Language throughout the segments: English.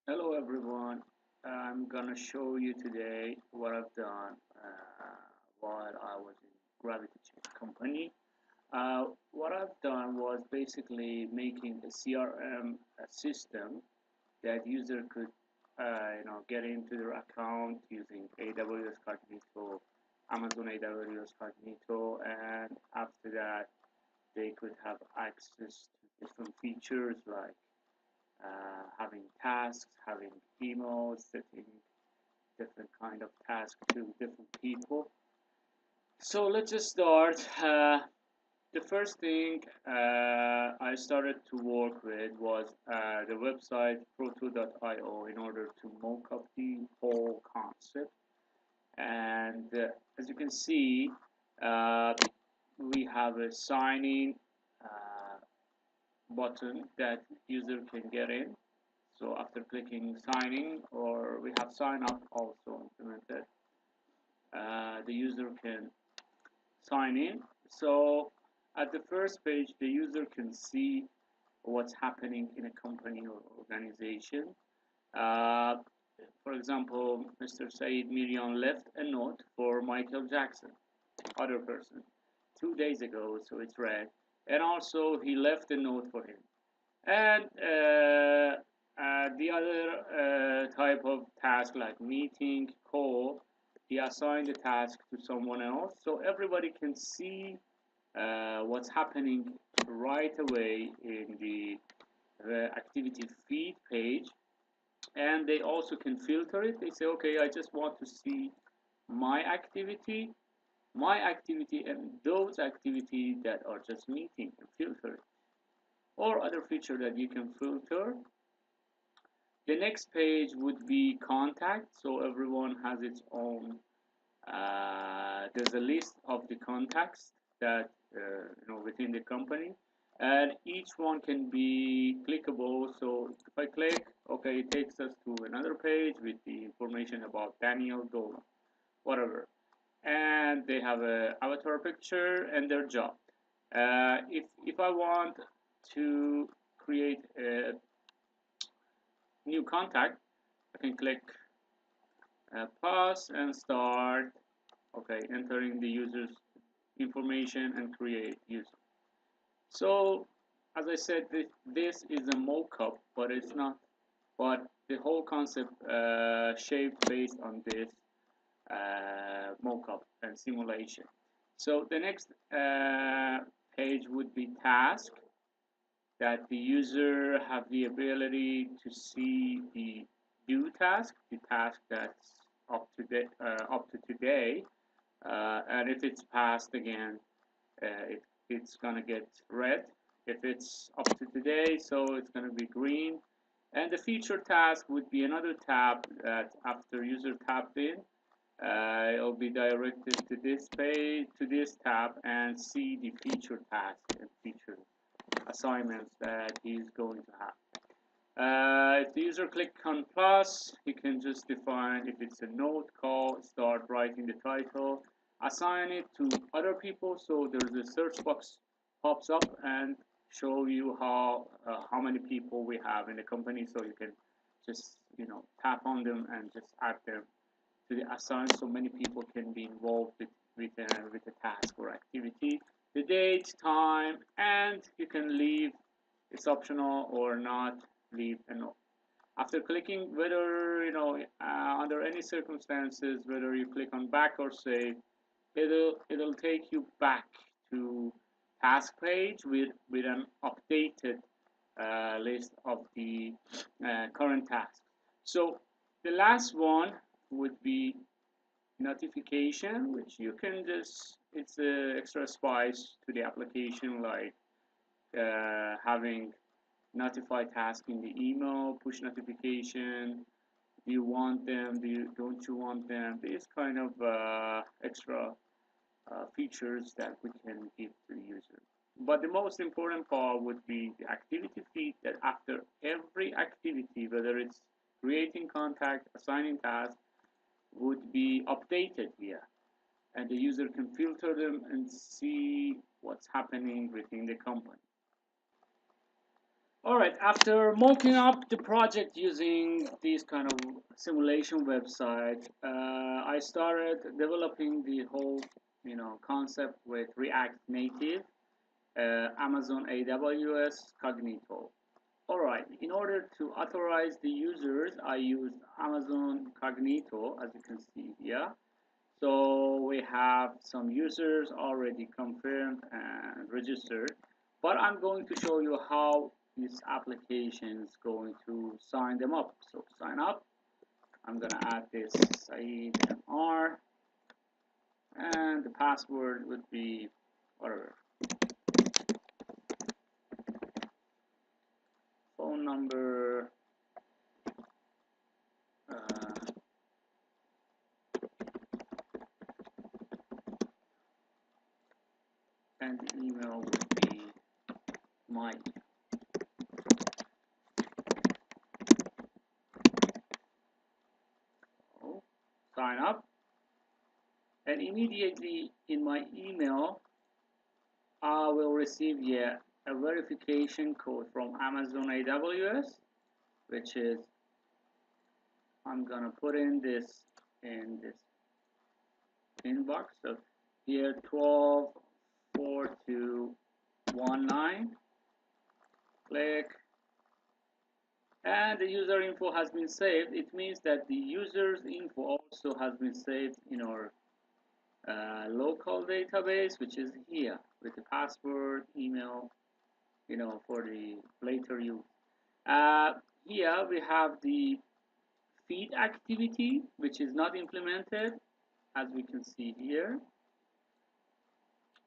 Hello everyone. I'm gonna show you today what I've done while I was in GravitiChain company. What I've done was basically making a CRM system that user could get into their account using AWS Cognito, Amazon AWS Cognito, and after that they could have access to different features like having tasks, having emails, setting different kind of tasks to different people. So let's just start. The first thing I started to work with was the website proto.io in order to mock up the whole concept. And as you can see, uh, we have a signing uh, button that user can get in. So after clicking signing, or we have sign up also implemented, the user can sign in. So at the first page, the user can see what's happening in a company or organization. Uh, for example, Mr. Said Mirian left a note for Michael Jackson, other person, 2 days ago, so it's red. And also, he left a note for him. And the other type of task like meeting, call, he assigned the task to someone else. So everybody can see what's happening right away in the activity feed page. And they also can filter it. They say, okay, I just want to see my activity, and those activities that are just meeting and filter it. Or other feature that you can filter. The next page would be contact. So everyone has its own. There's a list of the contacts that within the company, and each one can be clickable. So if I click, okay, it takes us to another page with the information about Daniel Dola, whatever, and they have a avatar picture and their job. If I want to create a new contact, I can click pause and start. Okay, entering the user's information and create user. So, as I said, this is a mock-up, but it's not. But the whole concept shaped based on this mock-up and simulation. So the next page would be task, that the user have the ability to see the due task, the task that's up to today, and if it's passed again, it's gonna get red. If it's up to today, so it's gonna be green. And the feature task would be another tab that after user tapped in, it'll be directed to this page, to this tab, and see the feature task and feature assignments that he's going to have. If the user click on plus, he can just define if it's a note call, start writing the title, assign it to other people. So there's a search box pops up and show you how many people we have in the company. So you can just tap on them and just add them to the assign. So many people can be involved with a task or activity. The date, time, and you can leave. It's optional or not leave a note. After clicking, whether under any circumstances, whether you click on back or save, it'll take you back to task page with an updated list of the current tasks. So the last one would be notification, which you can just, it's a extra spice to the application, like having notify task in the email, push notification. Do you want them? Don't you want them? These kind of extra features that we can give to the user. But the most important part would be the activity feed, that after every activity, whether it's creating contact, assigning tasks, would be updated here. And the user can filter them and see what's happening within the company. All right, after mocking up the project using this kind of simulation website, I started developing the whole, concept with React Native, Amazon AWS Cognito. All right, in order to authorize the users, I used Amazon Cognito, as you can see here. So we have some users already confirmed and registered, but I'm going to show you how this application is going to sign them up. So sign up, I'm going to add this Saeed MR, and the password would be whatever, phone number, and the email would be Mike. So sign up, and immediately in my email I will receive a verification code from Amazon AWS, which is, I'm gonna put in this inbox. So here 124219, click, and the user info has been saved. It means that the user's info also has been saved in our local database, which is here with the password, email, for the later use. Here we have the feed activity, which is not implemented, as we can see here.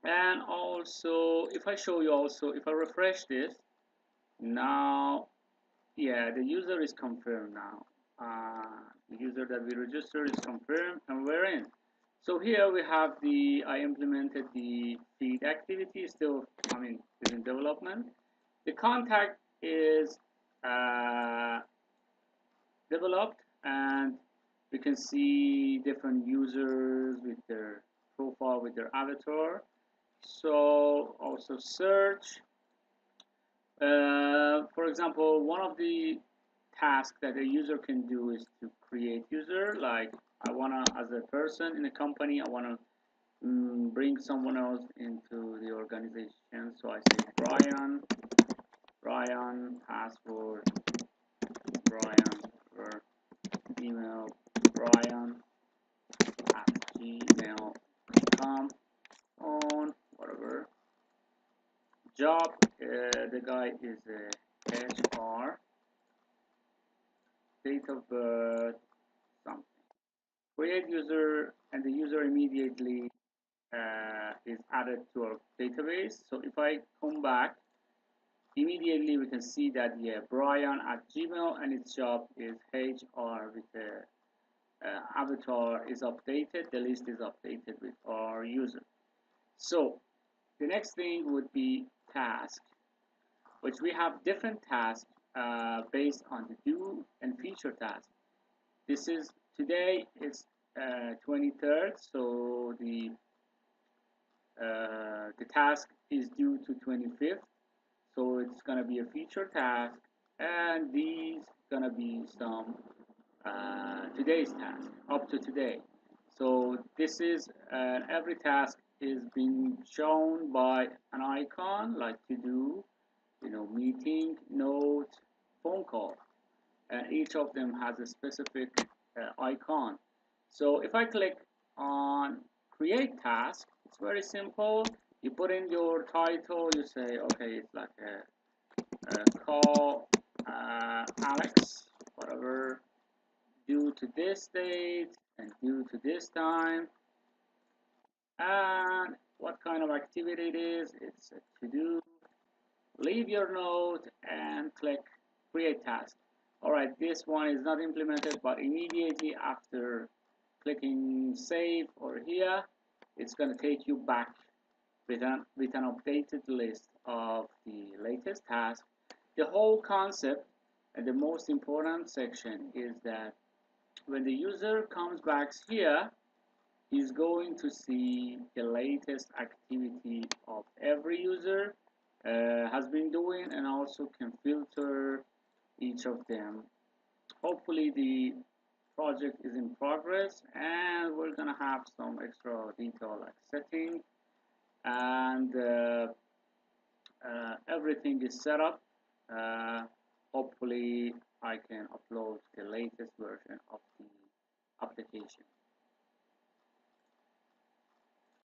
And also, if I show you also, if I refresh this, now, the user is confirmed now. The user that we registered is confirmed, and we're in. So here we have I implemented the feed activity, still, is in development. The contact is developed, and we can see different users with their profile, with their avatar. So also search. For example, one of the tasks that a user can do is to create user. Like, I wanna, as a person in a company, I wanna bring someone else into the organization. So I say Brian, password, Brian, or email, Brian at gmail.com, on whatever. Job, the guy is a HR, date of birth, something. Create user, and the user immediately is added to our database. So if I come back, immediately we can see that Brian at Gmail, and its job is HR with the avatar is updated, the list is updated with our user. So the next thing would be task, which we have different tasks based on the do and feature task. This is, today is 23rd, so the task is due to 25th, so it's gonna be a feature task, and these gonna be some today's task up to today. So this is every task is being shown by an icon, like to do, meeting, note, phone call, and each of them has a specific icon. So if I click on create task, it's very simple. You put in your title, you say, okay, it's like a call Alex, whatever, due to this date and due to this time, and what kind of activity it is. It's a to do. Leave your note and click create task. All right, this one is not implemented, but immediately after clicking save or here, it's going to take you back with an updated list of the latest task. The whole concept and the most important section is that when the user comes back here, he's going to see the latest activity of every user, has been doing, and also can filter each of them. Hopefully the project is in progress, and we're gonna have some extra detail like setting, and everything is set up. uh, Hopefully I can upload the latest version of the application.